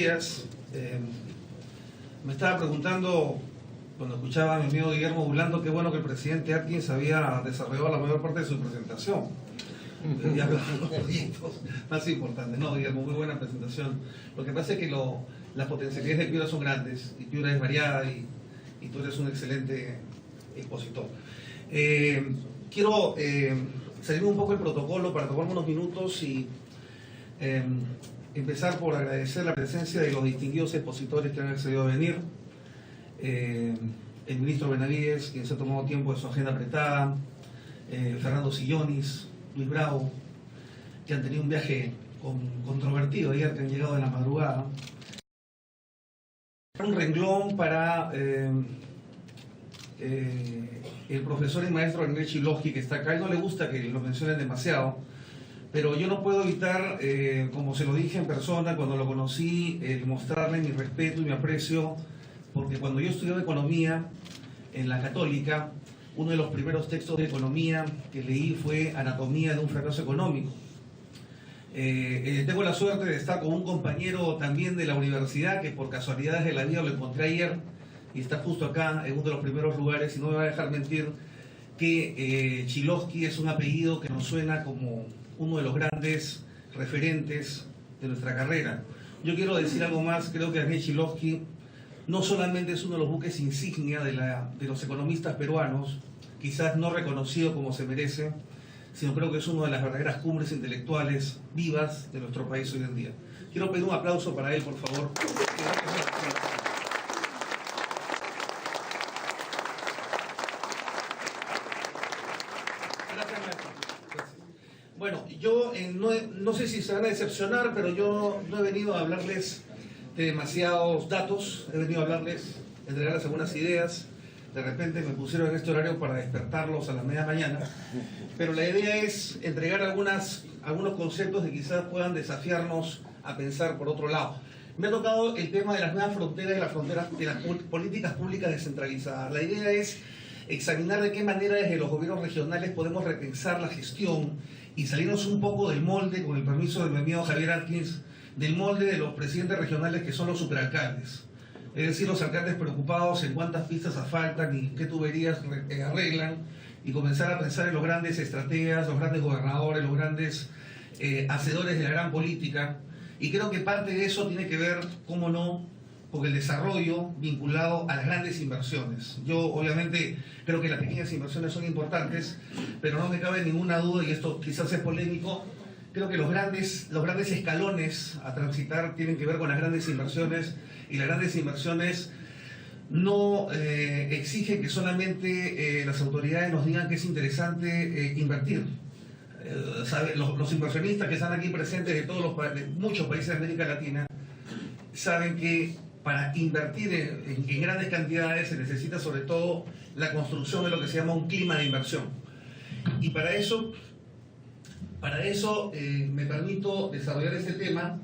días. Me estaba preguntando, cuando escuchaba a mi amigo Guillermo Burlando, qué bueno que el presidente Atkins había desarrollado la mayor parte de su presentación. Y hablaba de los proyectos más importantes. No, Guillermo, muy buena presentación. Lo que pasa es que las potencialidades de Piura son grandes, y Piura es variada, y tú eres un excelente expositor. Quiero salirme un poco del protocolo para tomarme unos minutos y empezar por agradecer la presencia de los distinguidos expositores que han accedido a venir. El ministro Benavides, quien se ha tomado tiempo de su agenda apretada, Fernando Sillonis, Luis Bravo, que han tenido un viaje controvertido ayer, que han llegado en la madrugada. Un renglón para el profesor y maestro Andrés Chilosky, que está acá, y no le gusta que lo mencionen demasiado, pero yo no puedo evitar, como se lo dije en persona cuando lo conocí, mostrarle mi respeto y mi aprecio, porque cuando yo estudiaba economía en la Católica, uno de los primeros textos de economía que leí fue Anatomía de un fracaso económico. Tengo la suerte de estar con un compañero también de la universidad, que por casualidades de la vida lo encontré ayer, y está justo acá, en uno de los primeros lugares, y no me va a dejar mentir que Chilosky es un apellido que nos suena como uno de los grandes referentes de nuestra carrera. Yo quiero decir algo más. Creo que Andrés Chilosky no solamente es uno de los buques insignia de los economistas peruanos, quizás no reconocido como se merece, sino creo que es una de las verdaderas cumbres intelectuales vivas de nuestro país hoy en día. Quiero pedir un aplauso para él, por favor. Gracias, maestro. Bueno, yo no sé si se van a decepcionar, pero yo no he venido a hablarles de demasiados datos, he venido a hablarles, entregarles algunas ideas. De repente me pusieron en este horario para despertarlos a la media mañana, pero la idea es entregar algunos conceptos que quizás puedan desafiarnos a pensar por otro lado. Me ha tocado el tema de las nuevas fronteras, de las políticas públicas descentralizadas. La idea es examinar de qué manera desde los gobiernos regionales podemos repensar la gestión y salirnos un poco del molde, con el permiso de mi amigo Javier Atkins, del molde de los presidentes regionales, que son los superalcaldes. Es decir, los alcaldes preocupados en cuántas pistas asfaltan y qué tuberías arreglan, y comenzar a pensar en los grandes estrategas, los grandes gobernadores, los grandes hacedores de la gran política. Y creo que parte de eso tiene que ver, cómo no, con el desarrollo vinculado a las grandes inversiones. Yo obviamente creo que las pequeñas inversiones son importantes, pero no me cabe ninguna duda, y esto quizás es polémico, creo que los grandes escalones a transitar tienen que ver con las grandes inversiones, y las grandes inversiones no exigen que solamente las autoridades nos digan que es interesante invertir. Los inversionistas que están aquí presentes de muchos países de América Latina saben que para invertir en grandes cantidades se necesita sobre todo la construcción de lo que se llama un clima de inversión. Y para eso me permito desarrollar este tema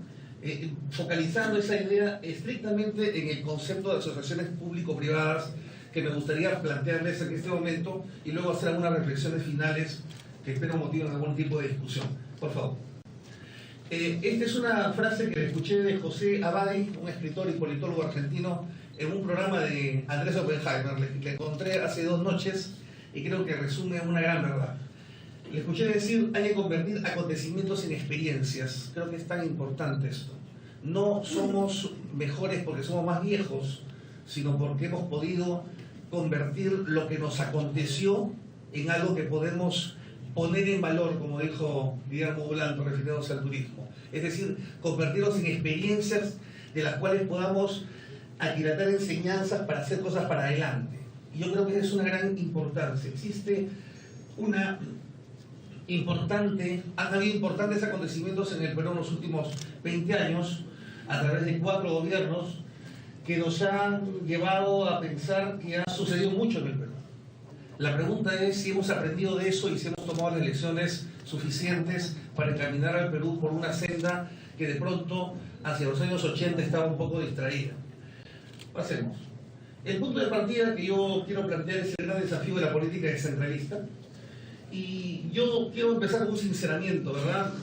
focalizando esa idea estrictamente en el concepto de asociaciones público-privadas, que me gustaría plantearles en este momento, y luego hacer algunas reflexiones finales que espero motiven algún tipo de discusión. Por favor. Esta es una frase que escuché de José Abadi, un escritor y politólogo argentino, en un programa de Andrés Oppenheimer. Le encontré hace 2 noches y creo que resume una gran verdad. Le escuché decir: hay que convertir acontecimientos en experiencias. Creo que es tan importante esto. No somos mejores porque somos más viejos, sino porque hemos podido convertir lo que nos aconteció en algo que podemos poner en valor, como dijo Guillermo Burlando, refiriéndose al turismo. Es decir, convertirlos en experiencias de las cuales podamos aquilatar enseñanzas para hacer cosas para adelante. Y yo creo que es una gran importancia. Existe han habido importantes acontecimientos en el Perú en los últimos 20 años, a través de 4 gobiernos, que nos han llevado a pensar que ha sucedido mucho en el Perú. La pregunta es si hemos aprendido de eso y si hemos tomado las lecciones suficientes para encaminar al Perú por una senda que de pronto, hacia los años 80, estaba un poco distraída. Pasemos. El punto de partida que yo quiero plantear es el gran desafío de la política descentralista. Y yo quiero empezar con un sinceramiento, ¿verdad?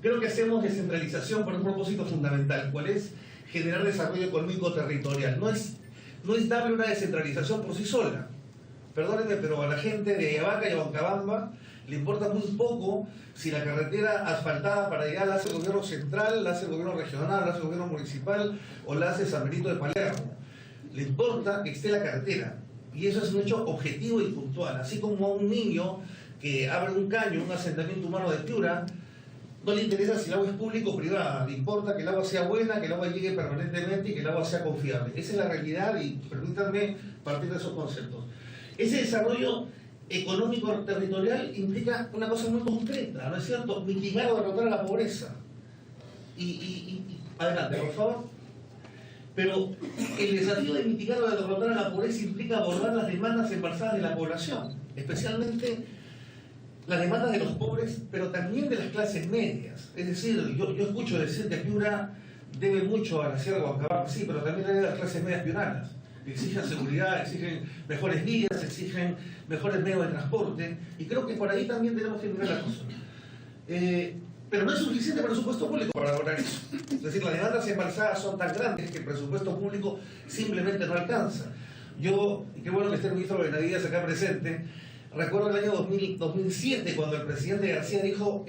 creo que hacemos descentralización por un propósito fundamental, cuál es generar desarrollo económico territorial. No es darle una descentralización por sí sola. Perdónenme, pero a la gente de Ayabaca y Huancabamba le importa muy poco si la carretera asfaltada para llegar la hace el gobierno central, la hace el gobierno regional, la hace el gobierno municipal o la hace San Benito de Palermo. Le importa que esté la carretera. Y eso es un hecho objetivo y puntual. Así como a un niño que abre un caño, un asentamiento humano de Piura, no le interesa si el agua es pública o privada, le importa que el agua sea buena, que el agua llegue permanentemente y que el agua sea confiable. Esa es la realidad y permítanme partir de esos conceptos. Ese desarrollo económico territorial implica una cosa muy concreta, ¿no es cierto? Mitigar o derrotar a la pobreza. Adelante, por favor. Pero el desafío de mitigar o de derrotar a la pobreza implica abordar las demandas embalsadas de la población, especialmente las demandas de los pobres, pero también de las clases medias. Es decir, yo escucho decir que Piura debe mucho a la Sierra de Huancabamba, sí, pero también debe a las clases medias piuranas. Exigen seguridad, exigen mejores vías, exigen mejores medios de transporte, y creo que por ahí también tenemos que mirar la cosa. Pero no es suficiente presupuesto público para lograr eso. Es decir, las demandas embalsadas son tan grandes que el presupuesto público simplemente no alcanza. Yo, y qué bueno que esté el ministro Benavides acá presente, recuerdo el año 2007 cuando el presidente García dijo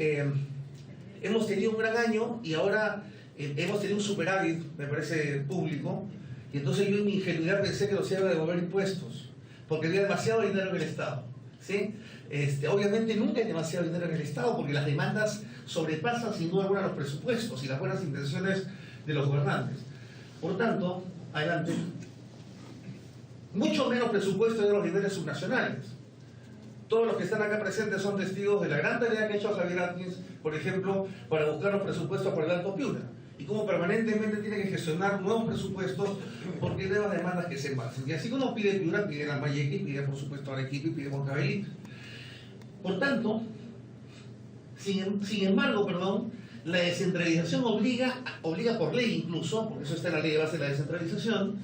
hemos tenido un gran año y ahora hemos tenido un superávit, me parece, público, y entonces yo en mi ingenuidad pensé que los iba a devolver impuestos, porque había demasiado dinero en el Estado, ¿sí? Obviamente nunca hay demasiado dinero en el Estado porque las demandas sobrepasan sin duda alguna los presupuestos y las buenas intenciones de los gobernantes. Por tanto, adelante, mucho menos presupuesto de los niveles subnacionales. Todos los que están acá presentes son testigos de la gran tarea que ha hecho Javier Atkins, por ejemplo, para buscar los presupuestos por el Alto Piura, y cómo permanentemente tiene que gestionar nuevos presupuestos porque hay nuevas demandas que se embalsan. Y así como pide Piura, pide Lambayeque, pide por supuesto Arequipa y pide Huancavelica. Por tanto, sin embargo, la descentralización obliga por ley incluso, porque eso está en la ley de base de la descentralización,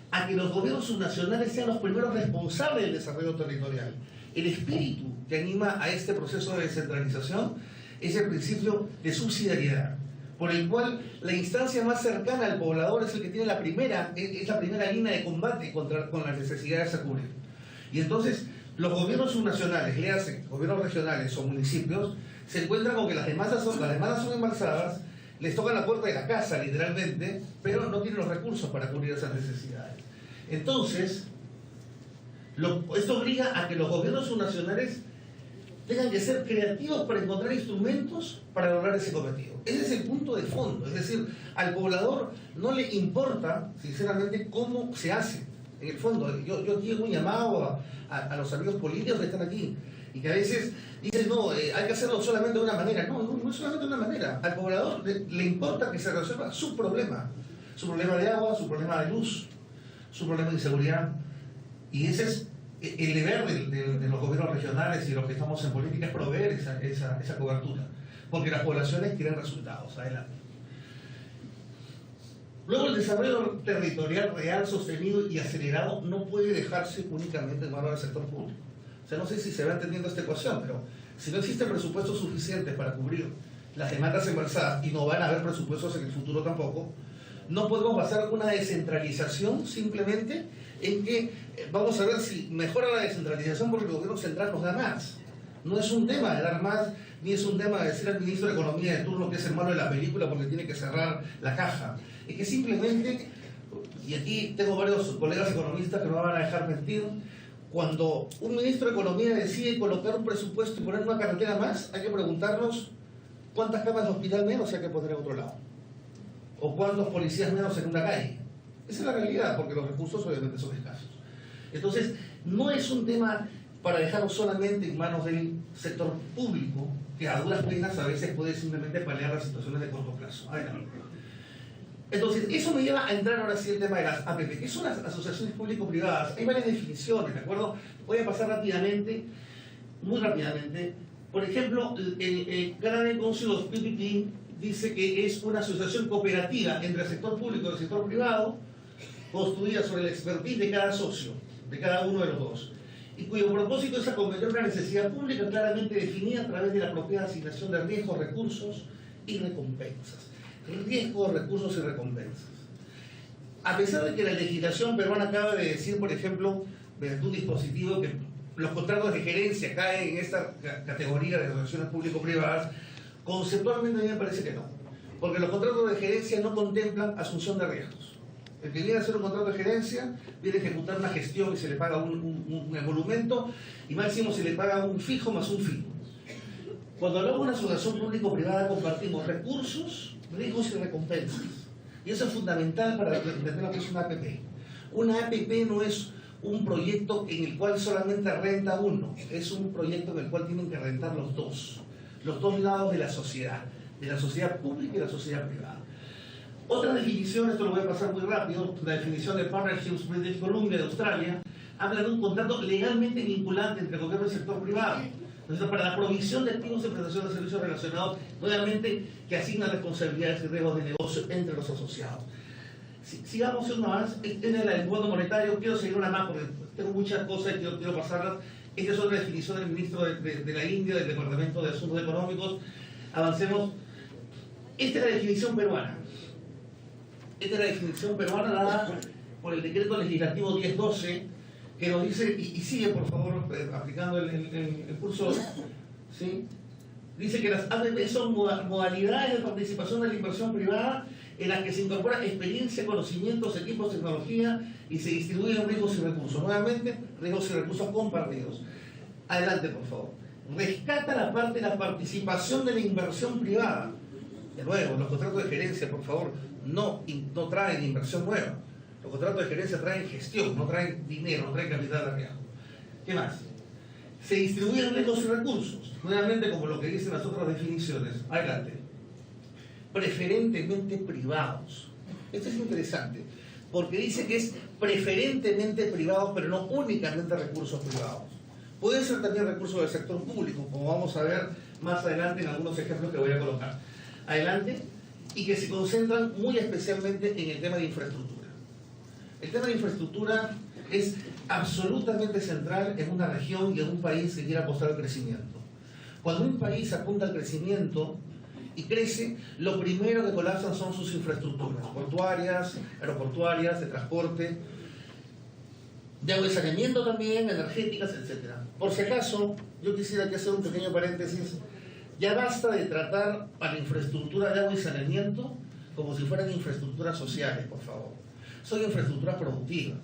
a que los gobiernos subnacionales sean los primeros responsables del desarrollo territorial. El espíritu que anima a este proceso de descentralización es el principio de subsidiariedad, por el cual la instancia más cercana al poblador es el que tiene la primera línea de combate con las necesidades a cubrir. Y entonces los gobiernos subnacionales, le hacen gobiernos regionales o municipios, se encuentran con que las demandas son embalsadas, les tocan la puerta de la casa literalmente, pero no tienen los recursos para cubrir esas necesidades. Entonces, esto obliga a que los gobiernos subnacionales tengan que ser creativos para encontrar instrumentos para lograr ese cometido. Ese es el punto de fondo. Es decir, al poblador no le importa, sinceramente, cómo se hace. En el fondo, yo aquí hago un llamado a los amigos políticos que están aquí y que a veces dicen, no, hay que hacerlo solamente de una manera. No es solamente de una manera. Al poblador le importa que se resuelva su problema de agua, su problema de luz, su problema de inseguridad. Y ese es el deber de los gobiernos regionales y de los que estamos en política, es proveer esa cobertura, porque las poblaciones quieren resultados. Adelante. Luego, el desarrollo territorial real, sostenido y acelerado no puede dejarse únicamente en manos del sector público. O sea, no sé si se va entendiendo esta ecuación, pero si no existen presupuestos suficientes para cubrir las demandas embalsadas, y no van a haber presupuestos en el futuro tampoco, no podemos basar una descentralización simplemente en que vamos a ver si mejora la descentralización porque el gobierno central nos da más. No es un tema de dar más, ni es un tema de decir al ministro de Economía de turno que es el malo de la película porque tiene que cerrar la caja. Es que simplemente, y aquí tengo varios colegas economistas que no me van a dejar mentir, cuando un ministro de Economía decide colocar un presupuesto y poner una carretera más, hay que preguntarnos cuántas camas de hospital menos hay que poner en otro lado, o cuántos policías menos en una calle. Esa es la realidad, porque los recursos obviamente son escasos. Entonces, no es un tema para dejarlo solamente en manos del sector público, que a duras penas a veces puede simplemente paliar las situaciones de corto plazo. Adelante. Entonces, eso me lleva a entrar ahora sí el tema de las APP, que son las asociaciones público-privadas. Hay varias definiciones, ¿de acuerdo? Voy a pasar rápidamente, muy rápidamente. Por ejemplo, el Canadian Council of PPP dice que es una asociación cooperativa entre el sector público y el sector privado, construida sobre la expertise de cada socio, de cada uno de los dos, y cuyo propósito es acometer una necesidad pública claramente definida a través de la apropiada asignación de riesgos, recursos y recompensas. Riesgo, recursos y recompensas. A pesar de que la legislación peruana acaba de decir, por ejemplo, mediante un dispositivo que los contratos de gerencia caen en esta categoría de relaciones público-privadas, conceptualmente a mí me parece que no. Porque los contratos de gerencia no contemplan asunción de riesgos. El que viene a hacer un contrato de gerencia viene a ejecutar una gestión y se le paga un emolumento y máximo se le paga un fijo más un fijo. Cuando hablamos de una asociación público-privada compartimos recursos, riesgos y recompensas. Y eso es fundamental para entender lo que es una APP. Una APP no es un proyecto en el cual solamente renta uno, es un proyecto en el cual tienen que rentar los dos lados de la sociedad pública y la sociedad privada. Otra definición, esto lo voy a pasar muy rápido, la definición de Partnerships British Columbia de Australia, habla de un contrato legalmente vinculante entre el gobierno y el sector privado. Entonces, para la provisión de activos y prestación de servicios relacionados, nuevamente, que asigna responsabilidades y riesgos de negocio entre los asociados. Sigamos una más, esta es la del Fondo Monetario, quiero seguir una más porque tengo muchas cosas y quiero pasarlas. Esta es otra definición del ministro de la India, del Departamento de Asuntos Económicos. Avancemos. Esta es la definición peruana. Esta es la definición peruana dada por el decreto legislativo 1012, que nos dice, y sigue por favor aplicando el curso, ¿sí? Dice que las APP son modalidades de participación de la inversión privada en las que se incorpora experiencia, conocimientos, equipos, tecnología y se distribuyen riesgos y recursos. Nuevamente, riesgos y recursos compartidos. Adelante, por favor. Rescata la parte de la participación de la inversión privada. De nuevo, los contratos de gerencia, por favor, no traen inversión nueva. Los contratos de gerencia traen gestión, no traen dinero, no traen capital de riesgo. ¿Qué más? Se distribuyen riesgos y recursos. Nuevamente, como lo que dicen las otras definiciones. Adelante. Preferentemente privados. Esto es interesante, porque dice que es preferentemente privados, pero no únicamente recursos privados. Pueden ser también recursos del sector público, como vamos a ver más adelante en algunos ejemplos que voy a colocar. Adelante. Y que se concentran muy especialmente en el tema de infraestructura. El tema de infraestructura es absolutamente central en una región y en un país que quiera apostar al crecimiento. Cuando un país apunta al crecimiento y crece, lo primero que colapsan son sus infraestructuras, portuarias, aeroportuarias, de transporte, de agua y saneamiento también, energéticas, etc. Por si acaso, yo quisiera aquí hacer un pequeño paréntesis. Ya basta de tratar a la infraestructura de agua y saneamiento como si fueran infraestructuras sociales, por favor. Son infraestructuras productivas.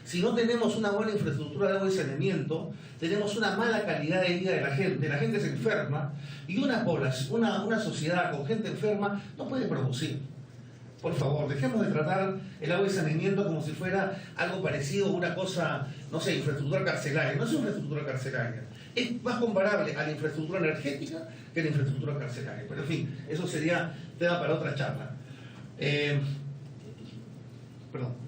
Si no tenemos una buena infraestructura de agua y saneamiento, tenemos una mala calidad de vida de la gente se enferma y una población, una sociedad con gente enferma no puede producir. Por favor, dejemos de tratar el agua y saneamiento como si fuera algo parecido a una cosa, no sé, infraestructura carcelaria. No es infraestructura carcelaria. Es más comparable a la infraestructura energética que a la infraestructura carcelaria. Pero en fin, eso sería tema para otra charla. Perdón.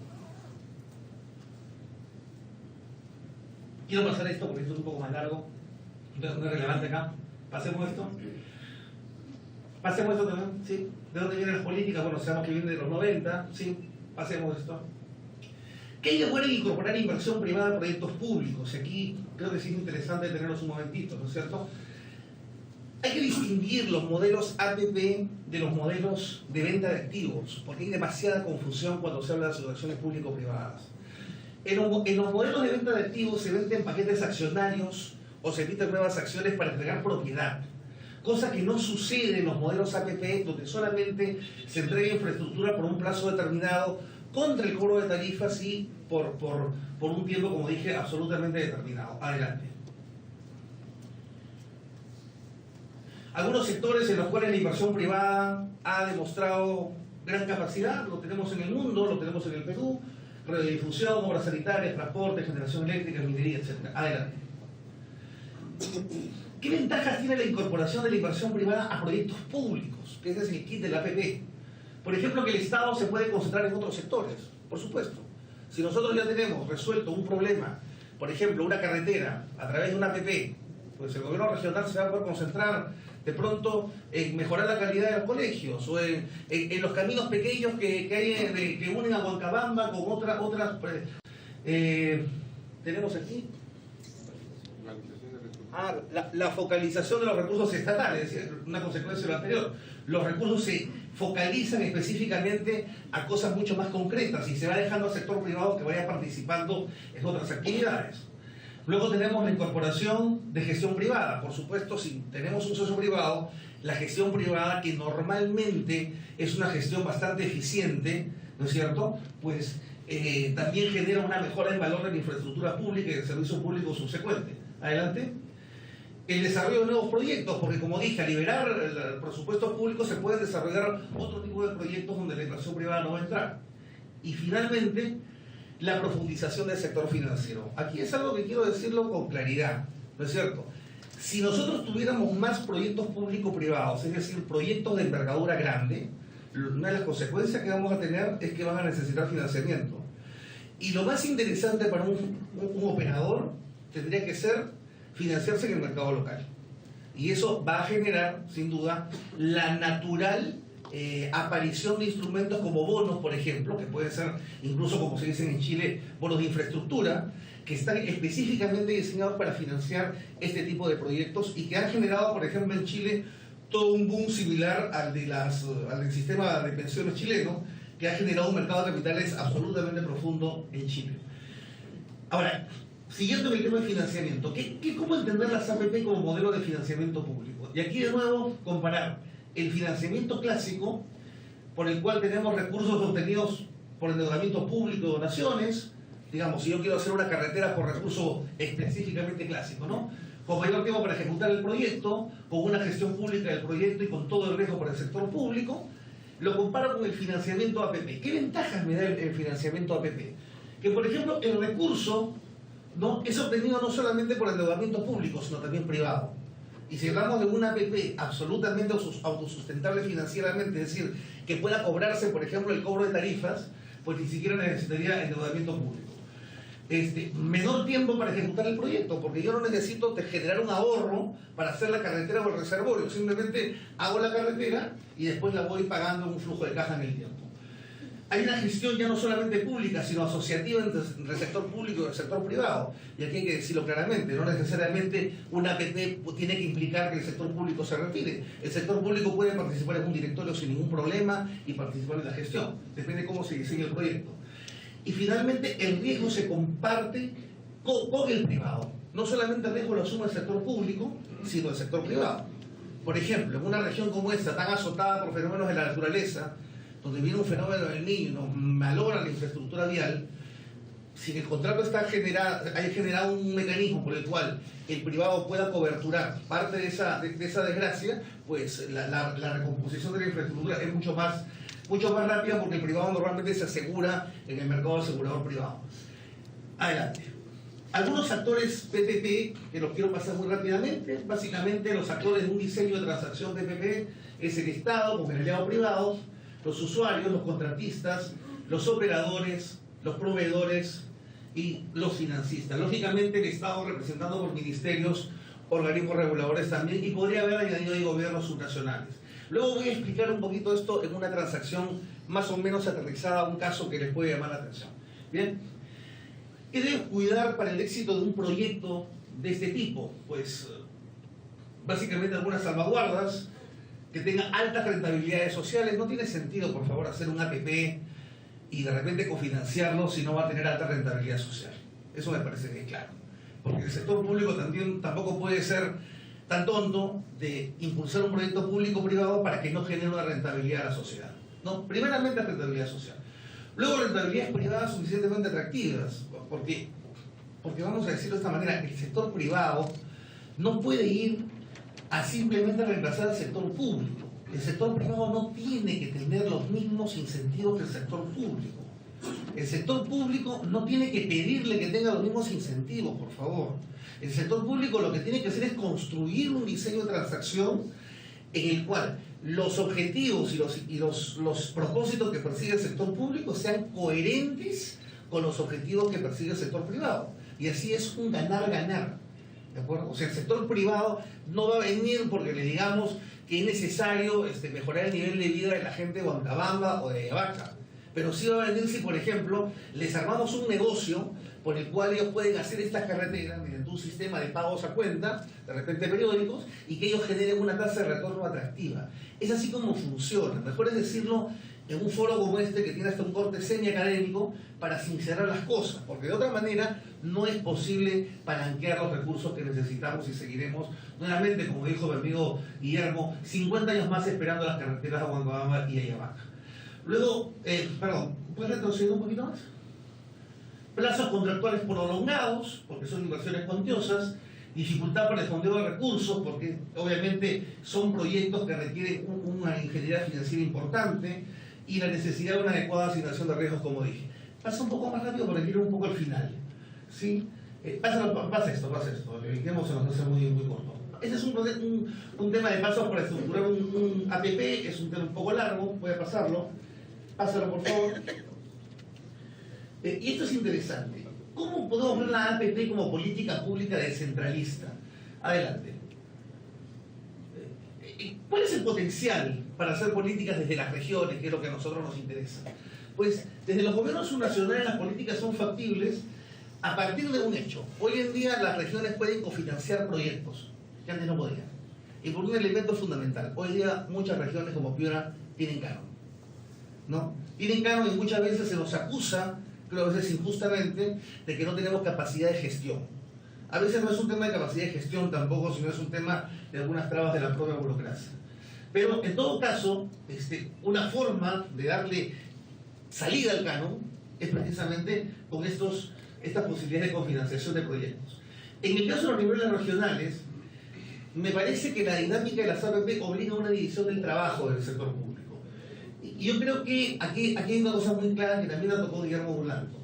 Quiero pasar esto porque esto es un poco más largo, no es relevante acá. Pasemos esto. Pasemos esto también, ¿sí? ¿De dónde vienen las políticas? Bueno, sabemos que viene de los 90, ¿sí? Pasemos esto. ¿Qué hay de bueno en incorporar inversión privada a proyectos públicos? Y aquí creo que sí es interesante tenerlos un momentito, ¿no es cierto? Hay que distinguir los modelos APP de los modelos de venta de activos, porque hay demasiada confusión cuando se habla de asociaciones público-privadas. En los modelos de venta de activos se venden paquetes accionarios o se emiten nuevas acciones para entregar propiedad, cosa que no sucede en los modelos APP, donde solamente se entrega infraestructura por un plazo determinado contra el cobro de tarifas y por un tiempo, como dije, absolutamente determinado. Adelante. Algunos sectores en los cuales la inversión privada ha demostrado gran capacidad, lo tenemos en el mundo, lo tenemos en el Perú: radiodifusión, obras sanitarias, transporte, generación eléctrica, minería, etc. Adelante. ¿Qué ventajas tiene la incorporación de la inversión privada a proyectos públicos? Que ese es el kit de la APP. Por ejemplo, que el Estado se puede concentrar en otros sectores, por supuesto. Si nosotros ya tenemos resuelto un problema, por ejemplo, una carretera, a través de una APP, pues el gobierno regional se va a poder concentrar de pronto en mejorar la calidad de los colegios o en los caminos pequeños que hay que unen a Huancabamba con otras. Tenemos aquí. focalización de recursos. La focalización de los recursos estatales, es decir, una consecuencia de lo anterior. Los recursos se focalizan específicamente a cosas mucho más concretas y se va dejando al sector privado que vaya participando en otras actividades. Luego tenemos la incorporación de gestión privada. Por supuesto, si tenemos un socio privado, la gestión privada, que normalmente es una gestión bastante eficiente, ¿no es cierto?, pues también genera una mejora en valor de la infraestructura pública y del servicio público subsecuente. Adelante. El desarrollo de nuevos proyectos, porque como dije, al liberar el presupuesto público se pueden desarrollar otro tipo de proyectos donde la inversión privada no va a entrar. Y finalmente, la profundización del sector financiero. Aquí es algo que quiero decirlo con claridad, ¿no es cierto? Si nosotros tuviéramos más proyectos público-privados, es decir, proyectos de envergadura grande, una de las consecuencias que vamos a tener es que van a necesitar financiamiento. Y lo más interesante para un operador tendría que ser financiarse en el mercado local. Y eso va a generar, sin duda, la natural aparición de instrumentos como bonos, por ejemplo, que pueden ser, incluso como se dicen en Chile, bonos de infraestructura, que están específicamente diseñados para financiar este tipo de proyectos y que han generado, por ejemplo, en Chile, todo un boom similar al del sistema de pensiones chileno, que ha generado un mercado de capitales absolutamente profundo en Chile. Ahora, siguiendo el tema de financiamiento, ¿cómo entender las APP como modelo de financiamiento público? Y aquí de nuevo comparar el financiamiento clásico, por el cual tenemos recursos obtenidos por endeudamiento público, donaciones, digamos, si yo quiero hacer una carretera por recurso específicamente clásico, ¿no?, con mayor tiempo para ejecutar el proyecto, con una gestión pública del proyecto y con todo el riesgo para el sector público, lo comparo con el financiamiento APP. ¿Qué ventajas me da el financiamiento APP? Que, por ejemplo, el recurso, ¿no?, es obtenido no solamente por endeudamiento público, sino también privado. Y si hablamos de una APP absolutamente autosustentable financieramente, es decir, que pueda cobrarse, por ejemplo, el cobro de tarifas, pues ni siquiera necesitaría endeudamiento público. Menor tiempo para ejecutar el proyecto, porque yo no necesito generar un ahorro para hacer la carretera o el reservorio, simplemente hago la carretera y después la voy pagando en un flujo de caja en el tiempo. Hay una gestión ya no solamente pública, sino asociativa entre el sector público y el sector privado. Y aquí hay que decirlo claramente, no necesariamente una APP tiene que implicar que el sector público se retire. El sector público puede participar en un directorio sin ningún problema y participar en la gestión. Depende de cómo se diseñe el proyecto. Y finalmente, el riesgo se comparte con el privado. No solamente el riesgo lo asume el sector público, sino el sector privado. Por ejemplo, en una región como esta, tan azotada por fenómenos de la naturaleza, donde viene un fenómeno del Niño y nos malogra la infraestructura vial, si el contrato hay generado un mecanismo por el cual el privado pueda coberturar parte de esa desgracia, pues la recomposición de la infraestructura es mucho más rápida, porque el privado normalmente se asegura en el mercado asegurador privado. Adelante. Algunos actores PPP, que los quiero pasar muy rápidamente. Básicamente, los actores de un diseño de transacción PPP es el Estado, con el aliado privado, los usuarios, los contratistas, los operadores, los proveedores y los financistas. Lógicamente, el Estado representado por ministerios, organismos reguladores también, y podría haber añadido ahí gobiernos subnacionales. Luego voy a explicar un poquito esto en una transacción más o menos aterrizada a un caso que les puede llamar la atención. Bien, ¿qué debes cuidar para el éxito de un proyecto de este tipo? Pues básicamente algunas salvaguardas, que tenga altas rentabilidades sociales. No tiene sentido, por favor, hacer un APP y de repente cofinanciarlo si no va a tener alta rentabilidad social. Eso me parece bien claro. Porque el sector público tampoco puede ser tan tonto de impulsar un proyecto público-privado para que no genere una rentabilidad a la sociedad. No, primeramente rentabilidad social. Luego rentabilidades privadas suficientemente atractivas. ¿Por qué? Porque vamos a decirlo de esta manera, el sector privado no puede ir a simplemente reemplazar al sector público. El sector privado no tiene que tener los mismos incentivos que el sector público. El sector público no tiene que pedirle que tenga los mismos incentivos, por favor. El sector público lo que tiene que hacer es construir un diseño de transacción en el cual los objetivos y los propósitos que persigue el sector público sean coherentes con los objetivos que persigue el sector privado. Y así es un ganar-ganar. ¿De acuerdo? O sea, el sector privado no va a venir porque le digamos que es necesario mejorar el nivel de vida de la gente de Huancabamba o de Ayabaca. Pero sí va a venir si, por ejemplo, les armamos un negocio por el cual ellos pueden hacer estas carreteras mediante un sistema de pagos a cuenta, de repente periódicos, y que ellos generen una tasa de retorno atractiva. Es así como funciona. Mejor es decirlo en un foro como este, que tiene hasta un corte semi-académico, para sincerar las cosas, porque de otra manera no es posible palanquear los recursos que necesitamos y seguiremos nuevamente, como dijo mi amigo Guillermo, 50 años más esperando las carreteras de Huancabamba y Ayabaca. Luego, ¿puedes retroceder un poquito más? Plazos contractuales prolongados, porque son inversiones cuantiosas, dificultad para el fondeo de recursos, porque obviamente son proyectos que requieren una ingeniería financiera importante, y la necesidad de una adecuada asignación de riesgos, como dije. Pasa un poco más rápido porque quiero un poco al final. ¿Sí? Pasa esto, se nos hace muy corto. Este es un tema de pasos para estructurar un APP, es un tema un poco largo, voy a pasarlo. Pásalo, por favor. Y esto es interesante. ¿Cómo podemos ver la APP como política pública descentralista? Adelante. ¿Cuál es el potencial para hacer políticas desde las regiones, que es lo que a nosotros nos interesa? Pues desde los gobiernos subnacionales las políticas son factibles a partir de un hecho. Hoy en día las regiones pueden cofinanciar proyectos que antes no podían. Y por un elemento fundamental. Hoy en día muchas regiones como Piura tienen canon, ¿no? Tienen canon y muchas veces se nos acusa, creo a veces injustamente, de que no tenemos capacidad de gestión. A veces no es un tema de capacidad de gestión tampoco, sino es un tema de algunas trabas de la propia burocracia. Pero en todo caso, una forma de darle salida al canon es precisamente con estas posibilidades de cofinanciación de proyectos. En el caso de los niveles regionales, me parece que la dinámica de las APP obliga a una división del trabajo del sector público. Y yo creo que aquí hay una cosa muy clara que también la tocó Guillermo Blanco.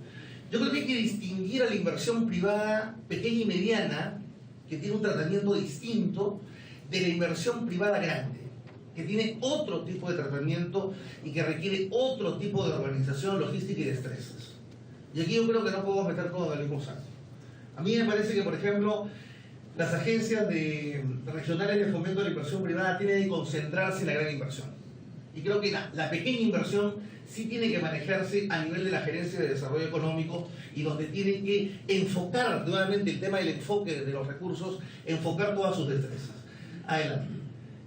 Yo creo que hay que distinguir a la inversión privada pequeña y mediana, que tiene un tratamiento distinto, de la inversión privada grande, que tiene otro tipo de tratamiento y que requiere otro tipo de organización, logística y destrezas. Y aquí yo creo que no podemos meter todo en el mismo saco. A mí me parece que, por ejemplo, las agencias regionales de fomento de la inversión privada tienen que concentrarse en la gran inversión. Y creo que la pequeña inversión sí tiene que manejarse a nivel de la gerencia de desarrollo económico, y donde tienen que enfocar nuevamente el tema del enfoque de los recursos, enfocar todas sus destrezas. Adelante.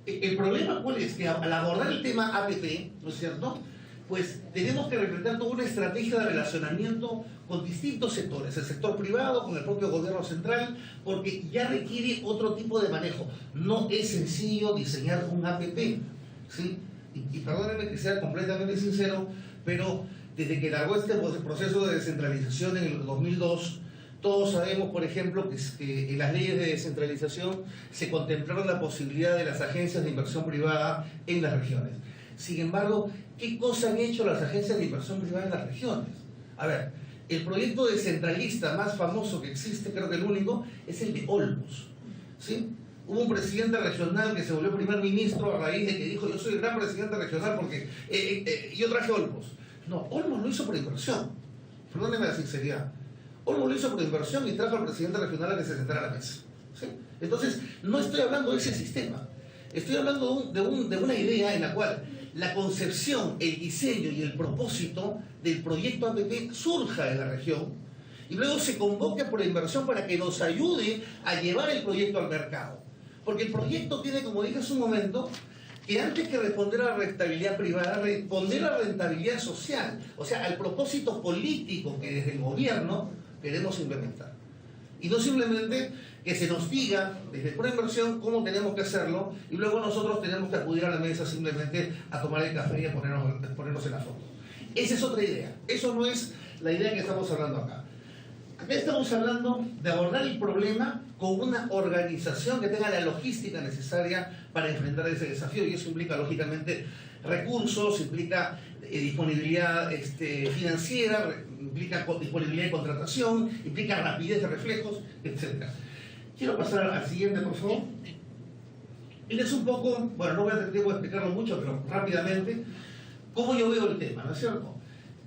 El problema, ¿cuál es? Que al abordar el tema APP, ¿no es cierto?, pues tenemos que replantear toda una estrategia de relacionamiento con distintos sectores, el sector privado, con el propio gobierno central, porque ya requiere otro tipo de manejo. No es sencillo diseñar un APP, ¿sí? Y perdónenme que sea completamente sincero, pero desde que largó este proceso de descentralización en el 2002, todos sabemos, por ejemplo, que en las leyes de descentralización se contemplaron la posibilidad de las agencias de inversión privada en las regiones. Sin embargo, ¿qué cosa han hecho las agencias de inversión privada en las regiones? A ver, el proyecto descentralista más famoso que existe, creo que el único, es el de Olmos, ¿sí? Hubo un presidente regional que se volvió primer ministro a raíz de que dijo: yo soy el gran presidente regional porque yo traje Olmos. No, Olmos lo hizo por inversión. Perdónenme la sinceridad. Olmos lo hizo por inversión y trajo al presidente regional a que se sentara a la mesa, ¿sí? Entonces, no estoy hablando de ese sistema. Estoy hablando de una idea en la cual la concepción, el diseño y el propósito del proyecto APP surja en la región y luego se convoque por la inversión para que nos ayude a llevar el proyecto al mercado. Porque el proyecto tiene, como dije hace un momento, que antes que responder a la rentabilidad privada, responder a la rentabilidad social, o sea, al propósito político que desde el gobierno queremos implementar. Y no simplemente que se nos diga desde pura inversión cómo tenemos que hacerlo y luego nosotros tenemos que acudir a la mesa simplemente a tomar el café y a ponernos en la foto. Esa es otra idea. Eso no es la idea que estamos hablando acá. Acá estamos hablando de abordar el problema con una organización que tenga la logística necesaria para enfrentar ese desafío, y eso implica lógicamente recursos, implica disponibilidad financiera, implica disponibilidad de contratación, implica rapidez de reflejos, etc. Quiero pasar al siguiente, por favor. Él es un poco, bueno, no voy a tener tiempo de explicarlo mucho, pero rápidamente, cómo yo veo el tema, ¿no es cierto?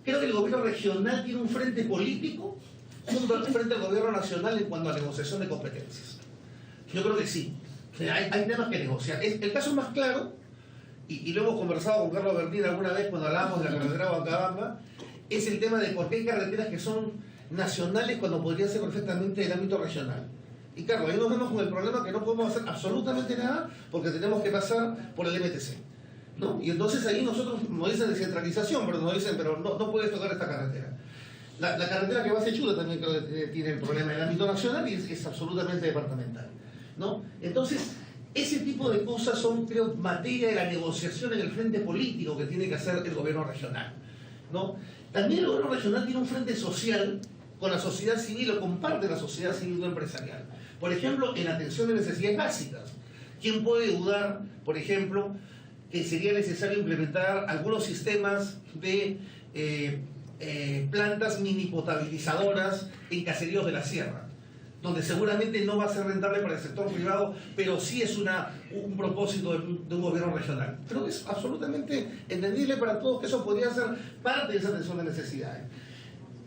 Creo que el gobierno regional tiene un frente político junto al frente del gobierno nacional en cuanto a negociación de competencias. Yo creo que sí. Hay temas que negociar. El caso más claro, y lo hemos conversado con Carlos Bertín alguna vez cuando hablábamos de la carretera Huancabamba, es el tema de por qué hay carreteras que son nacionales cuando podría ser perfectamente del ámbito regional. Y claro, ahí nos vemos con el problema que no podemos hacer absolutamente nada porque tenemos que pasar por el MTC, ¿no? Y entonces ahí nosotros nos dicen descentralización, pero nos dicen, pero no puedes tocar esta carretera. La carretera que va a Sechura también tiene el problema del ámbito nacional y es absolutamente departamental, ¿no? Entonces, ese tipo de cosas son, creo, materia de la negociación en el frente político que tiene que hacer el gobierno regional, ¿no? También el gobierno regional tiene un frente social con la sociedad civil o comparte la sociedad civil no empresarial. Por ejemplo, en atención de necesidades básicas. ¿Quién puede dudar, por ejemplo, que sería necesario implementar algunos sistemas de plantas mini potabilizadoras en caseríos de la sierra, donde seguramente no va a ser rentable para el sector privado, pero sí es un propósito de un gobierno regional? Creo que es absolutamente entendible para todos que eso podría ser parte de esa atención de necesidades.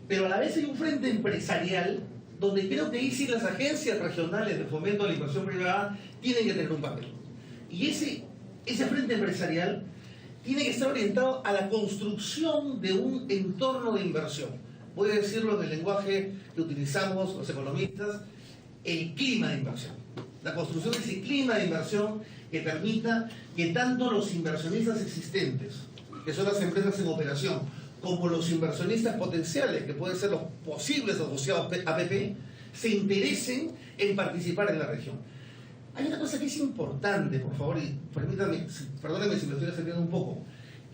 Pero a la vez hay un frente empresarial donde creo que ahí sí las agencias regionales de fomento de la inversión privada tienen que tener un papel. Y ese frente empresarial tiene que estar orientado a la construcción de un entorno de inversión. Voy a decirlo en el lenguaje que utilizamos los economistas, el clima de inversión. La construcción de ese clima de inversión que permita que tanto los inversionistas existentes, que son las empresas en operación, como los inversionistas potenciales, que pueden ser los posibles asociados a APP, se interesen en participar en la región. Hay una cosa que es importante, por favor, y perdónenme si me estoy extendiendo un poco.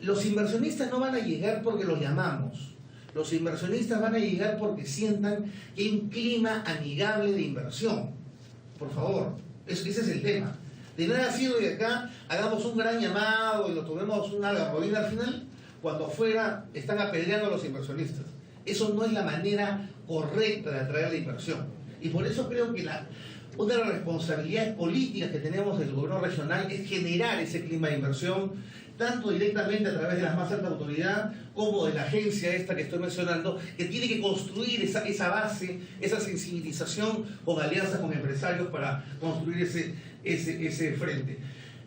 Los inversionistas no van a llegar porque los llamamos. Los inversionistas van a llegar porque sientan que hay un clima amigable de inversión. Por favor, ese es el tema. De nada sirve que acá hagamos un gran llamado y lo tomemos una garrobina al final, cuando afuera están apedreando a los inversionistas. Eso no es la manera correcta de atraer la inversión. Y por eso creo que una de las responsabilidades políticas que tenemos del gobierno regional es generar ese clima de inversión, tanto directamente a través de la más alta autoridad como de la agencia esta que estoy mencionando, que tiene que construir esa base, esa sensibilización con alianzas con empresarios para construir ese frente.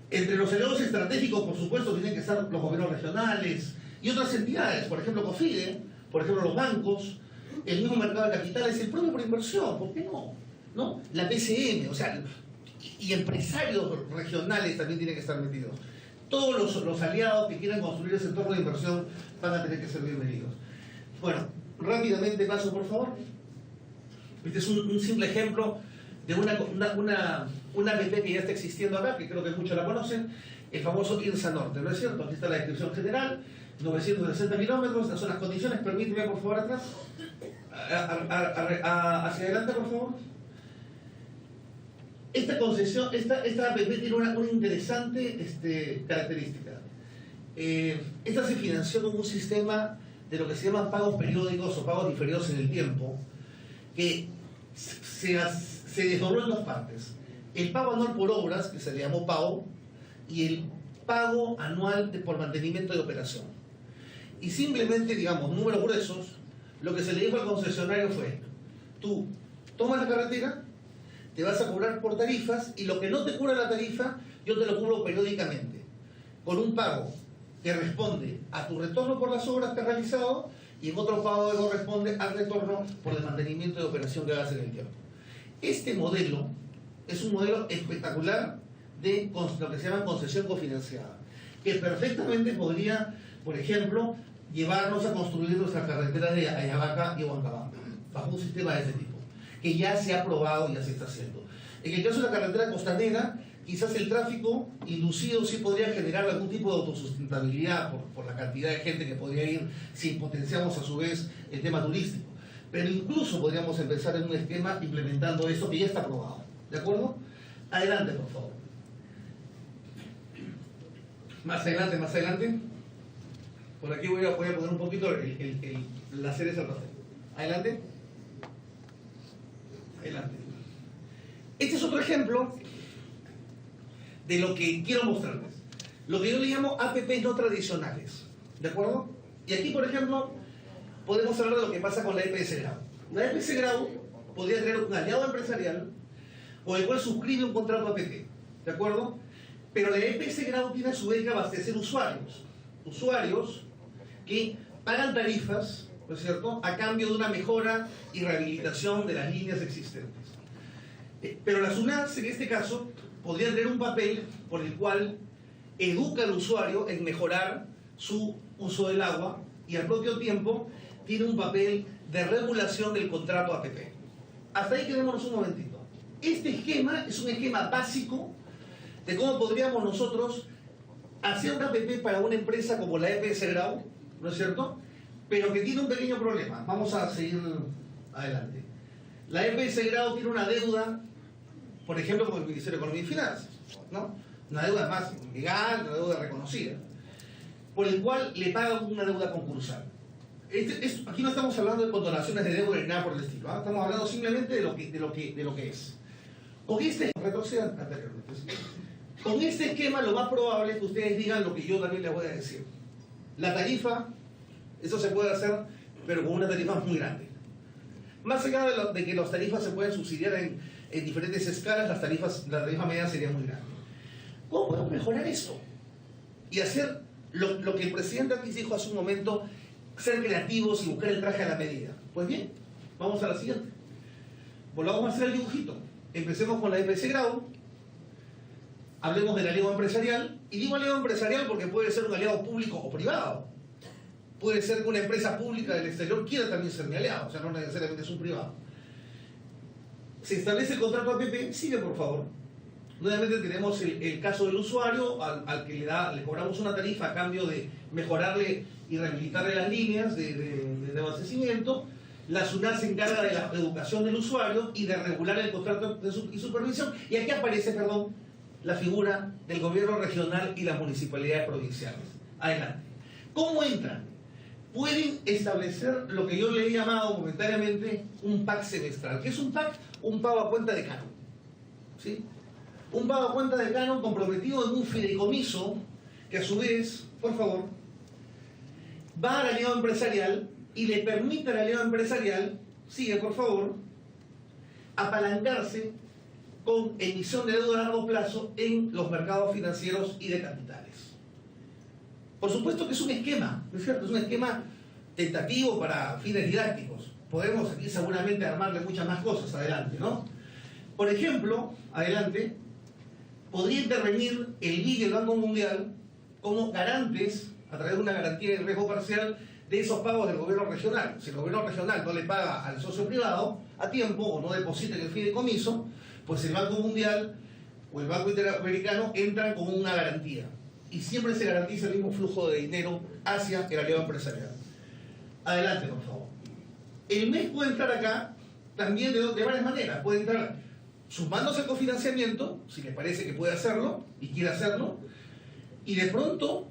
Entre los aliados estratégicos, por supuesto, tienen que estar los gobiernos regionales y otras entidades, por ejemplo COFIDE, por ejemplo los bancos, el mismo mercado de capitales, el propio por inversión, ¿por qué no? La PCM, o sea, y empresarios regionales también tienen que estar metidos. Todos los aliados que quieran construir ese entorno de inversión van a tener que ser bienvenidos. Bueno, rápidamente paso, por favor. Este es un simple ejemplo de una APP que ya está existiendo acá, que creo que muchos la conocen, el famoso IRSA Norte, ¿no es cierto? Aquí está la descripción general, 960 kilómetros, estas son las condiciones. Permíteme, por favor, atrás. Hacia adelante, por favor. Esta concesión, esta APP tiene una interesante característica. Esta se financió con un sistema de lo que se llaman pagos periódicos o pagos diferidos en el tiempo, que se desdobló en dos partes. El pago anual por obras, que se le llamó PAO, y el pago anual por mantenimiento de operación. Y simplemente, digamos, números gruesos, lo que se le dijo al concesionario fue: tú tomas la carretera, te vas a cobrar por tarifas, y lo que no te cubra la tarifa, yo te lo cubro periódicamente, con un pago que responde a tu retorno por las obras que has realizado, y en otro pago que corresponde al retorno por el mantenimiento de operación que hagas en el tiempo. Este modelo es un modelo espectacular de lo que se llama concesión cofinanciada, que perfectamente podría, por ejemplo, llevarnos a construir nuestras carreteras de Ayabaca y Huancabamba, bajo un sistema de este tipo, que ya se ha probado y ya se está haciendo. En el caso de la carretera costanera, quizás el tráfico inducido sí podría generar algún tipo de autosustentabilidad por la cantidad de gente que podría ir si potenciamos a su vez el tema turístico. Pero incluso podríamos empezar en un esquema implementando eso que ya está probado. ¿De acuerdo? Adelante, por favor. Más adelante. Por aquí voy a poner un poquito la cereza al pastel. Adelante. Este es otro ejemplo de lo que quiero mostrarles. Lo que yo le llamo APP no tradicionales. ¿De acuerdo? Y aquí, por ejemplo, podemos hablar de lo que pasa con la EPS Grau. La EPS Grau podría tener un aliado empresarial con el cual suscribe un contrato APP. ¿De acuerdo? Pero la EPS Grau tiene a su vez que abastecer usuarios. Usuarios que pagan tarifas, ¿no es cierto?, a cambio de una mejora y rehabilitación de las líneas existentes. Pero la SUNATS, en este caso, podría tener un papel por el cual educa al usuario en mejorar su uso del agua y al propio tiempo tiene un papel de regulación del contrato APP. Hasta ahí quedémonos un momentito. Este esquema es un esquema básico de cómo podríamos nosotros hacer una APP para una empresa como la EPS Grau, ¿no es cierto?, pero que tiene un pequeño problema. Vamos a seguir adelante. La EPS Grau tiene una deuda, por ejemplo, con el Ministerio de Economía y Finanzas, ¿no? Una deuda más legal, una deuda reconocida, por el cual le pagan una deuda concursal. Aquí no estamos hablando de condonaciones de deuda ni nada por el estilo, ¿eh? Estamos hablando simplemente de lo que es. Con este esquema, lo más probable es que ustedes digan lo que yo también les voy a decir. La tarifa, eso se puede hacer, pero con una tarifa muy grande. Más allá de que las tarifas se pueden subsidiar en diferentes escalas, la tarifa media sería muy grande. ¿Cómo podemos mejorar esto? Y hacer lo que el presidente aquí dijo hace un momento, ser creativos y buscar el traje a la medida. Pues bien, vamos a la siguiente. Volvamos a hacer el dibujito. Empecemos con la EPS Grau. Hablemos del aliado empresarial. Y digo aliado empresarial porque puede ser un aliado público o privado. Puede ser que una empresa pública del exterior quiera también ser mi aliado. O sea, no necesariamente es un privado. Se establece el contrato APP. Sigue, por favor. Nuevamente tenemos el caso del usuario al que le cobramos una tarifa a cambio de mejorarle y rehabilitarle las líneas de abastecimiento. La SUNAT se encarga de la educación del usuario y de regular el contrato y supervisión. Y aquí aparece, la figura del gobierno regional y las municipalidades provinciales. Adelante. ¿Cómo entran? Pueden establecer lo que yo le he llamado momentáneamente un PAC semestral. ¿Qué es un PAC? Un pago a cuenta de canon. ¿Sí? Un pago a cuenta de canon comprometido en un fideicomiso que a su vez, por favor, va al aliado empresarial y le permite al aliado empresarial, sigue por favor, apalancarse con emisión de deuda a largo plazo en los mercados financieros y de capitales. Por supuesto que es un esquema, ¿no es cierto? Es un esquema tentativo para fines didácticos. Podemos aquí seguramente armarle muchas más cosas adelante, ¿no? Por ejemplo, adelante, podría intervenir el BID y el Banco Mundial como garantes, a través de una garantía de riesgo parcial, de esos pagos del gobierno regional. Si el gobierno regional no le paga al socio privado a tiempo o no deposita en el fideicomiso, pues el Banco Mundial o el Banco Interamericano entran con una garantía. Y siempre se garantiza el mismo flujo de dinero hacia el aliado empresarial. Adelante, por favor. El MES puede entrar acá también de varias maneras. Puede entrar sumándose al cofinanciamiento, si le parece que puede hacerlo y quiere hacerlo, y de pronto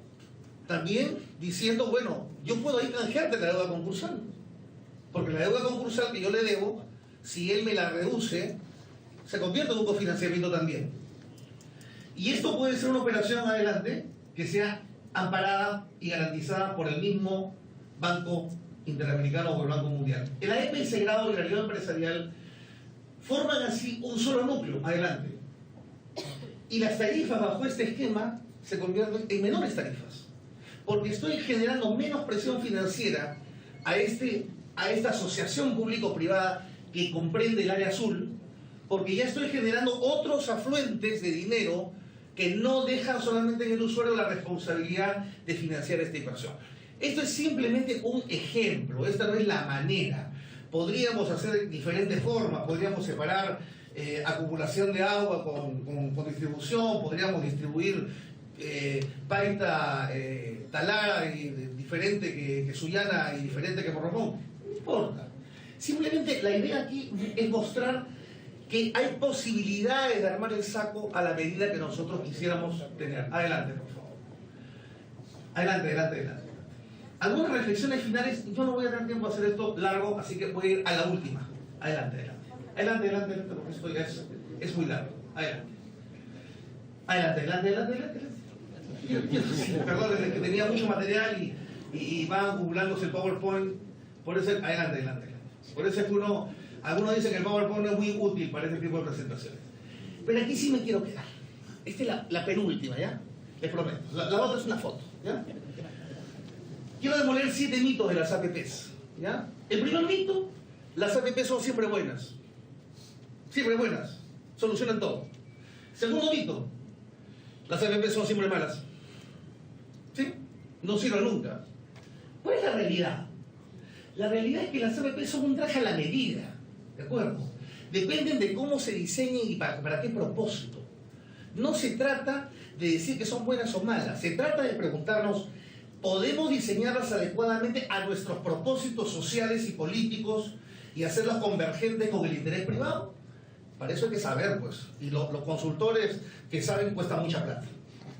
también diciendo, bueno, yo puedo ahí canjearte la deuda concursal, porque la deuda concursal que yo le debo, si él me la reduce, se convierte en un cofinanciamiento también. Y esto puede ser una operación adelante que sea amparada y garantizada por el mismo Banco Interamericano o el Banco Mundial. El EPS Grau y el aliado empresarial forman así un solo núcleo, adelante. Y las tarifas bajo este esquema se convierten en menores tarifas, porque estoy generando menos presión financiera a esta asociación público-privada que comprende el área azul, porque ya estoy generando otros afluentes de dinero que no dejan solamente en el usuario la responsabilidad de financiar esta inversión. Esto es simplemente un ejemplo, esta no es la manera. Podríamos hacer diferentes formas, podríamos separar acumulación de agua con distribución, podríamos distribuir paita talada diferente que Sullana y diferente que Morromón. No importa. Simplemente la idea aquí es mostrar que hay posibilidades de armar el saco a la medida que nosotros quisiéramos tener. Adelante, por favor. Adelante. Algunas reflexiones finales. Yo no voy a tener tiempo de hacer esto largo, así que voy a ir a la última. Adelante, porque esto ya es muy largo. Adelante. Perdón, desde que tenía mucho material y va acumulándose el PowerPoint. Por eso, adelante. Por eso es que algunos dicen que el PowerPoint es muy útil para este tipo de presentaciones. Pero aquí sí me quiero quedar. Esta es la penúltima, ¿ya? Les prometo. La otra es una foto, ¿ya? Quiero demoler 7 mitos de las APPs, ¿Ya? El primer mito, las APP son siempre buenas. Siempre buenas. Solucionan todo. Segundo mito, las APP son siempre malas. ¿Sí? No sirven nunca. ¿Cuál es la realidad? La realidad es que las APP son un traje a la medida. ¿De acuerdo? Dependen de cómo se diseñen y para qué propósito. No se trata de decir que son buenas o malas. Se trata de preguntarnos, ¿podemos diseñarlas adecuadamente a nuestros propósitos sociales y políticos y hacerlas convergentes con el interés privado? Para eso hay que saber, pues. Y los consultores que saben cuestan mucha plata.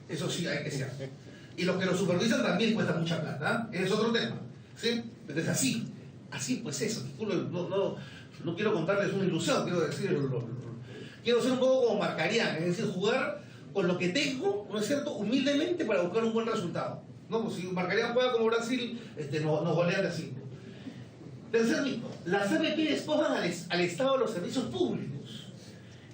Eso sí hay que saber. Y los que lo supervisan también cuestan mucha plata. ¿Eh? Es otro tema. ¿Sí? Entonces así pues eso. No quiero contarles una ilusión, quiero decir, quiero ser un poco como Marcarián, es decir, jugar con lo que tengo, ¿no es cierto?, humildemente para buscar un buen resultado. ¿No? Pues si Marcarián juega como Brasil, nos golean de 5. Tercer mito, las APP despojan al Estado de los servicios públicos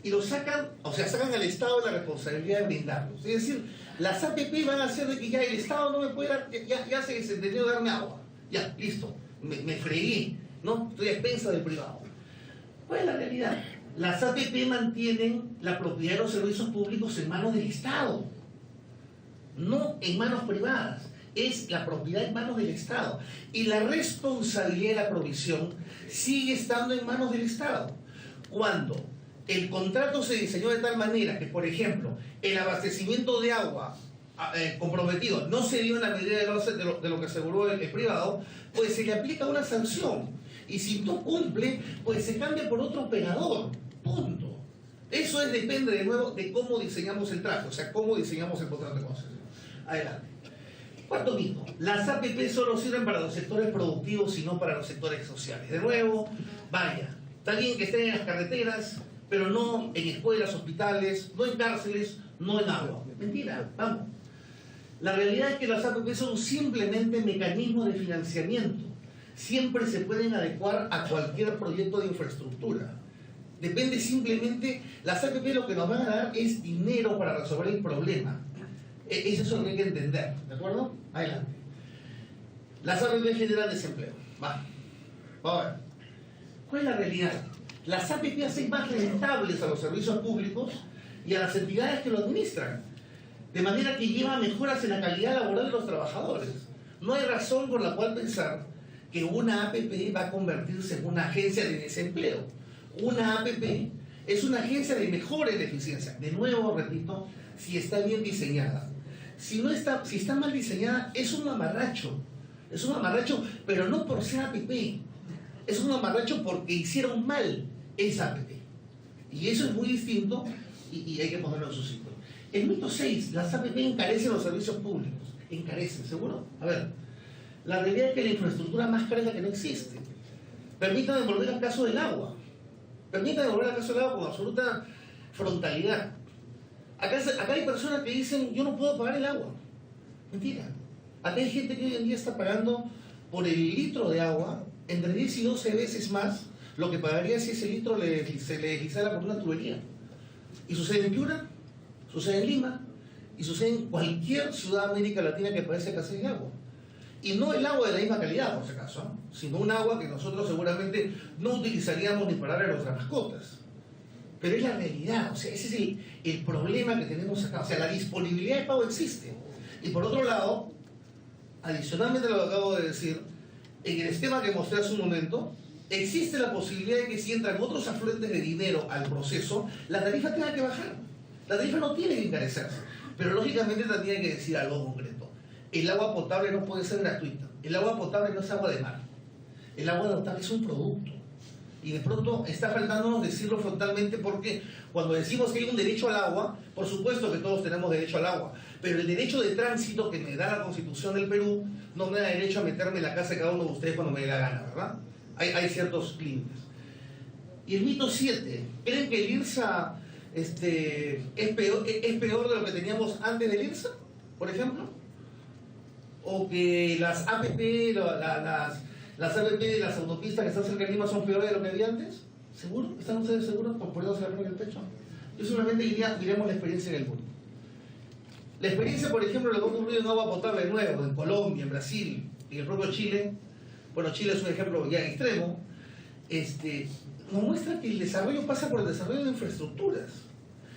y lo sacan al Estado la responsabilidad de brindarlos. Es decir, las APP van a hacer de que ya el Estado no me puede dar, ya se desentendió de darme agua. Ya, listo, me fregué, ¿no? Estoy a expensas del privado. ¿Cuál es la realidad? Las APP mantienen la propiedad de los servicios públicos en manos del Estado, no en manos privadas. Es la propiedad en manos del Estado. Y la responsabilidad de la provisión sigue estando en manos del Estado. Cuando el contrato se diseñó de tal manera que, por ejemplo, el abastecimiento de agua comprometido no se dio en la medida de lo que aseguró el privado, pues se le aplica una sanción. Y si no cumple, pues se cambia por otro operador. Punto. Eso depende de nuevo de cómo diseñamos el traje, o sea, cómo diseñamos el contrato de concesión. Adelante. Cuarto mito. Las APP solo sirven para los sectores productivos y no para los sectores sociales. De nuevo, vaya, está bien que estén en las carreteras, pero no en escuelas, hospitales, no en cárceles, no en agua. Mentira, vamos. La realidad es que las APP son simplemente mecanismos de financiamiento. Siempre se pueden adecuar a cualquier proyecto de infraestructura. Depende simplemente, las APP lo que nos van a dar es dinero para resolver el problema. Eso es lo que hay que entender, ¿de acuerdo? Adelante. Las APP generan desempleo. Vamos a ver. ¿Cuál es la realidad? Las APP hacen más rentables a los servicios públicos y a las entidades que lo administran, de manera que lleva mejoras en la calidad laboral de los trabajadores. No hay razón por la cual pensar que una APP va a convertirse en una agencia de desempleo. Una APP es una agencia de mejora en eficiencia. De nuevo, repito, si está bien diseñada. Si está mal diseñada, es un mamarracho. Es un mamarracho, pero no por ser APP. Es un mamarracho porque hicieron mal esa APP. Y eso es muy distinto y hay que ponerlo en su sitio. El mito 6, las APP encarecen los servicios públicos. Encarecen, ¿seguro? A ver, la realidad es que la infraestructura más cara es la que no existe. Permítanme volver al caso del agua. Permítanme volver al caso del agua con absoluta frontalidad. Acá hay personas que dicen, yo no puedo pagar el agua. Mentira. Acá hay gente que hoy en día está pagando por el litro de agua entre 10 y 12 veces más lo que pagaría si ese litro se le deslizara por una tubería. Y sucede en Piura, sucede en Lima, y sucede en cualquier ciudad de América Latina que padece escasez de agua. Y no el agua de la misma calidad, por si acaso, ¿eh? Sino un agua que nosotros seguramente no utilizaríamos ni para darle a nuestras mascotas. Pero es la realidad, o sea, ese es el problema que tenemos acá. O sea, la disponibilidad de pago existe. Y por otro lado, adicionalmente a lo que acabo de decir, en el esquema que mostré hace un momento, existe la posibilidad de que si entran otros afluentes de dinero al proceso, la tarifa tenga que bajar. La tarifa no tiene que encarecerse. Pero lógicamente también hay que decir algo concreto. El agua potable no puede ser gratuita. El agua potable no es agua de mar. El agua potable es un producto. Y de pronto está faltándonos decirlo frontalmente porque cuando decimos que hay un derecho al agua, por supuesto que todos tenemos derecho al agua, pero el derecho de tránsito que me da la Constitución del Perú no me da derecho a meterme en la casa de cada uno de ustedes cuando me dé la gana, ¿verdad? Hay ciertos límites. Y el mito 7, ¿creen que el IRSA es peor de lo que teníamos antes del IRSA, por ejemplo? ¿O que las APP, las APP de las autopistas que están cerca de Lima son peores de lo que había antes? ¿Seguro? ¿Están ustedes seguros? ¿Por eso se la ponen en el pecho? Yo solamente miremos la experiencia en el mundo. La experiencia, por ejemplo, de lo que ha ocurrido en agua potable de nuevo, en Colombia, en Brasil, en el propio Chile, bueno, Chile es un ejemplo ya extremo, nos muestra que el desarrollo pasa por el desarrollo de infraestructuras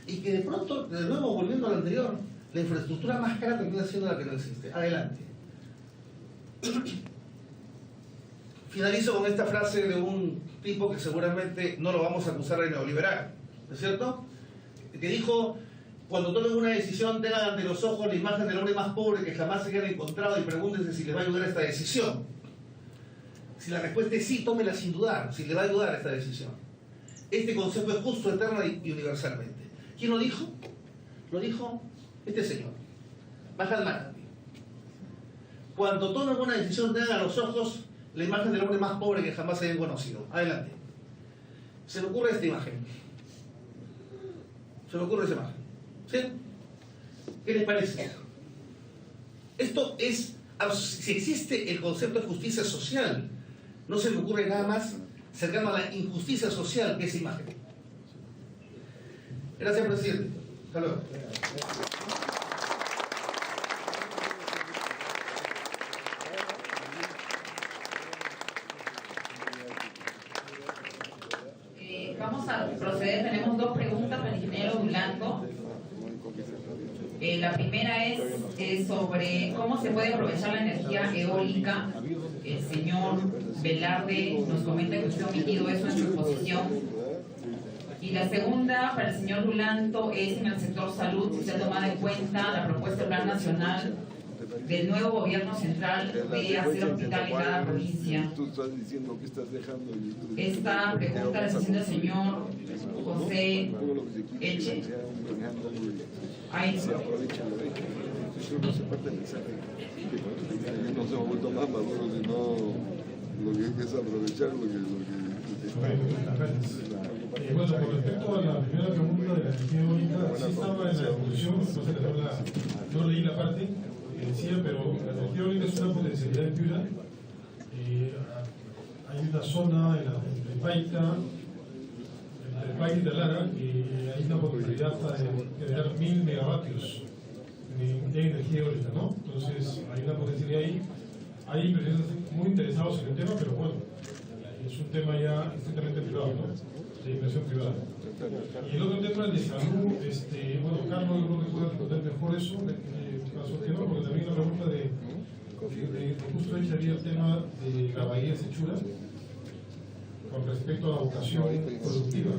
y que de pronto, de nuevo, volviendo a lo anterior, la infraestructura más cara termina siendo la que no existe. Adelante. Finalizo con esta frase de un tipo que seguramente no lo vamos a acusar de neoliberal, ¿no es cierto? Que dijo: cuando tomen una decisión, tengan ante los ojos la imagen del hombre más pobre que jamás se hayan encontrado y pregúntense si les va a ayudar esta decisión. Si la respuesta es sí, tómela sin dudar, si le va a ayudar a esta decisión. Este concepto es justo, eterno y universalmente. ¿Quién lo dijo? Lo dijo este señor, Mahatma Gandhi. Cuando tomen una decisión, tengan a los ojos la imagen del hombre más pobre que jamás se hayan conocido. Adelante. Se me ocurre esta imagen. Se me ocurre esa imagen. ¿Sí? ¿Qué les parece? Esto es, si existe el concepto de justicia social, no se me ocurre nada más cercano a la injusticia social que esa imagen. Gracias, presidente. Hasta luego. Vamos a proceder, tenemos dos preguntas para el ingeniero Blanco. La primera es sobre cómo se puede aprovechar la energía eólica. El señor Velarde nos comenta que usted ha omitido eso en su exposición. Y la segunda, para el señor Rulanto, es en el sector salud, si se ha tomado en cuenta la propuesta del Plan Nacional del nuevo gobierno central de hacer hospital en cada provincia. Esta pregunta la está haciendo el señor José Eche. Ahí no se parte el mensaje. No se ha vuelto más maduro, sino lo que es aprovechar lo que está. Bueno, con respecto a la primera pregunta de la energía eólica, sí estaba en la exposición, no leí la parte que decía, pero la energía eólica es una potencialidad en Piura. Hay una zona entre Paita y Talara que hay una potencialidad de generar 1000 megavatios de energía eólica, ¿no? Entonces, hay una potencialidad ahí. Hay inversionistas muy interesados en el tema, pero bueno, es un tema ya estrictamente privado, ¿no? De inversión privada. Y el otro tema, el de salud, bueno, Carlos, yo creo que puede responder mejor eso, pasó el tema, porque también la pregunta de justo hecha había el tema de la bahía de Sechura, con respecto a la vocación productiva.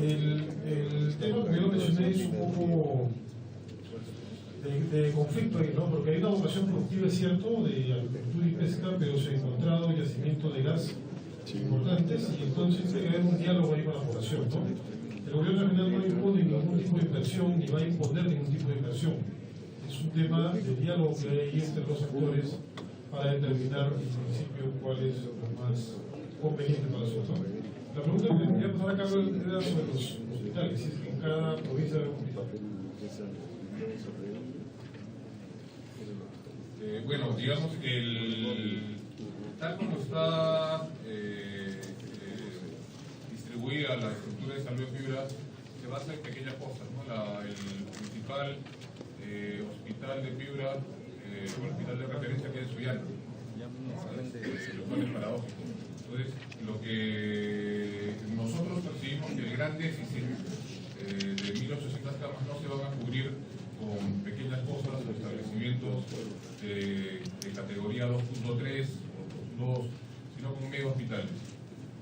El tema que yo mencioné es un poco de conflicto ahí, ¿no? Porque hay una vocación productiva, es cierto, de agricultura y pesca, pero se ha encontrado yacimientos de gas importantes y entonces debe haber un diálogo ahí con la población, ¿no? El gobierno regional no impone ningún tipo de inversión ni va a imponer ningún tipo de inversión. Es un tema de diálogo que hay ahí entre los actores para determinar en principio cuál es lo más conveniente para nosotros, ¿no? La pregunta que quería pasar a cabo era sobre los hospitales, si es que en cada provincia hay un hospital. Bueno, digamos, tal como está distribuida la estructura de salud de Piura, se basa en pequeñas cosas, ¿no? El principal hospital de Piura, o el hospital de referencia que es Suyana, lo cual es paradójico. Entonces, lo que nosotros percibimos que el gran déficit de 1.800 camas no se van a cubrir con pequeñas cosas o establecimientos de categoría 2.3 o 2, sino con mega hospitales.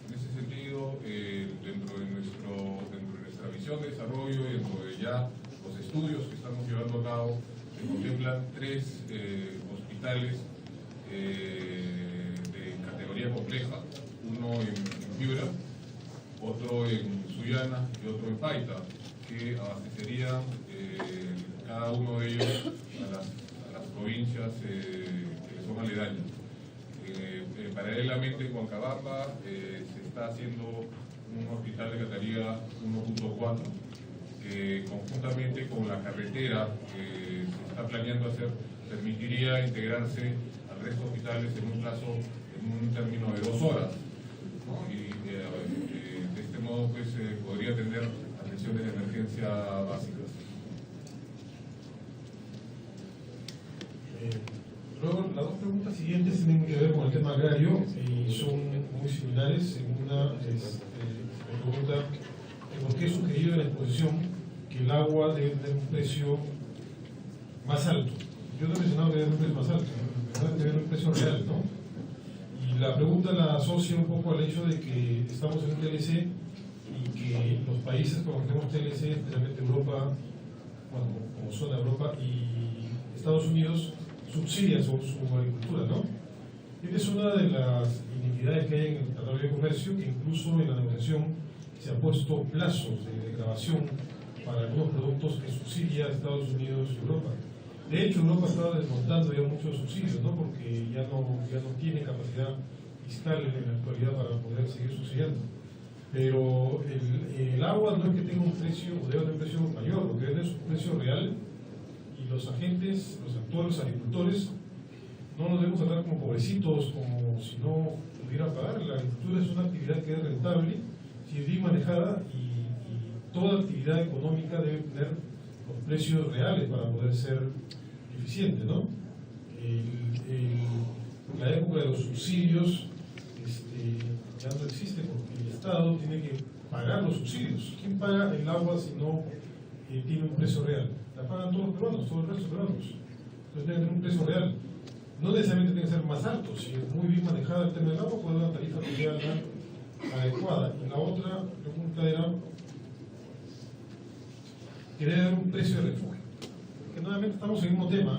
En ese sentido, dentro de nuestra visión de desarrollo y dentro de ya los estudios que estamos llevando a cabo, se contemplan 3 hospitales de categoría compleja, uno en Piura, otro en Suyana y otro en Paita, que abastecerían cada uno de ellos a las provincias que son aledañas. Paralelamente en Huancabamba se está haciendo un hospital de categoría 1.4, conjuntamente con la carretera que se está planeando hacer, permitiría integrarse al resto de hospitales en un plazo, en un término de 2 horas, ¿no? Y de este modo pues podría atender atenciones de emergencia básicas. Luego, las dos preguntas las siguientes tienen que ver con el tema agrario y son muy similares. En una me pregunta por qué he sugerido en la exposición que el agua debe tener un precio más alto. Yo no he mencionado que debe tener un precio más alto, debe tener un precio real, ¿no? Y la pregunta la asocio un poco al hecho de que estamos en un TLC y que los países con los que tenemos TLC, especialmente Europa, bueno, como zona Europa y Estados Unidos, subsidian su agricultura, ¿no? Esta es una de las iniquidades que hay en el Tratado de Comercio, que incluso en la negociación se han puesto plazos de grabación para algunos productos que subsidia Estados Unidos y Europa. De hecho, Europa está desmontando ya muchos subsidios, ¿no? Porque ya no tiene capacidad fiscal en la actualidad para poder seguir subsidiando. Pero el agua no es que tenga un precio o debe tener un precio mayor, lo que debe tener es un precio real, y los agentes, los actores, los agricultores, no nos debemos tratar como pobrecitos, como si no pudieran pagar. La agricultura es una actividad que es rentable, si es bien manejada, y toda actividad económica debe tener los precios reales para poder ser eficiente, ¿no? La época de los subsidios ya no existe porque el Estado tiene que pagar los subsidios. ¿Quién paga el agua si no tiene un precio real? La pagan todos los peruanos, todo el resto de peruanos. Entonces debe tener un precio real. No necesariamente tiene que ser más alto. Si es muy bien manejada el tema del agua, puede haber una tarifa que sea la adecuada. Y la otra pregunta era que debe haber un precio de refugio. Que nuevamente estamos en el mismo tema.